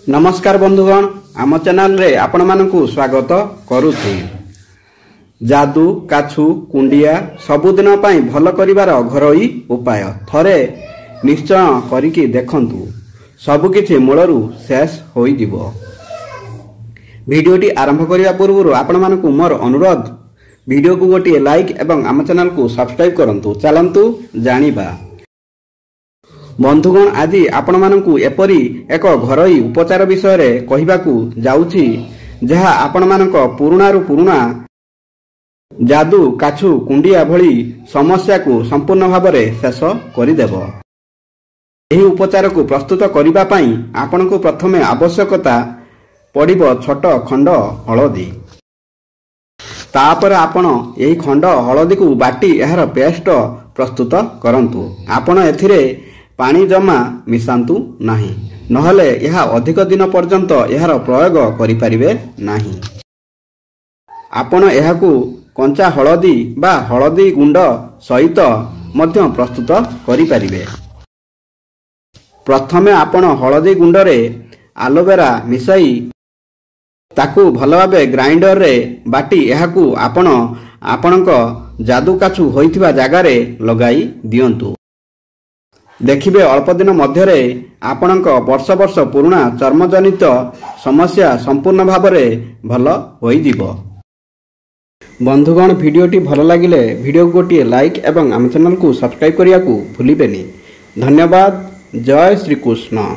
नमस्कार बंधुगण आम चैनल रे आपण मानकु स्वागत करुछि। जादू काछु कुंडिया सबुदिन पई भल करिवार घरोई उपाय थरे निश्चय करिकि देखंतु सबकिछि मूलरू शेष होई दिबो। वीडियोटी आरंभ करिया पूर्व आपण मानकु मोर अनुरोध वीडियो को गोटे लाइक एवं आम चैनल को सब्सक्राइब करंतु। चलंतु जानिबा बंधुगण आज आपण मानकु एपरी एक घरोई उपचार विषय रे कहिबाकू जाउछि जहा आपण मानक पुरुणारु पुरुणा जादू काछु कुंडिया भली समस्या को संपूर्ण भाव में शेष करदेव। एही उपचार को प्रस्तुत करिबा पई आपण को प्रथमे आवश्यकता पड़िबो छोट खंड हळदी। तापर आपण एही खंड हळदी को बाटी एहार पेस्ट प्रस्तुत करंतु। आपण एथिरे पानी जमा मिसांतु नाही नहले यह अधिक दिन पर्यंत यार प्रयोग करि परिबे नाही। आपण एहाकू कंचा हळदी बा हळदी गुंड सहित मध्य प्रस्तुत करि परिबे। प्रथमे आपण हळदी गुंड रे एलोवेरा मिसाई ताकू भल भाबे ग्राइंडर रे बाटी एहाकू आपण आपणक जादू काछु होइथिबा जागा रे लगाई दियंतु। देखिबे अल्प दिन मध्यरे आपणक वर्ष वर्ष पुराना चर्मजनित समस्या संपूर्ण भाव में भल होई दिबो। बंधुगण वीडियोटी भल लागिले वीडियो को गोटे लाइक एवं आम चैनल को सब्सक्राइब करिया को भूलिबेनी। धन्यवाद। जय श्री कृष्ण।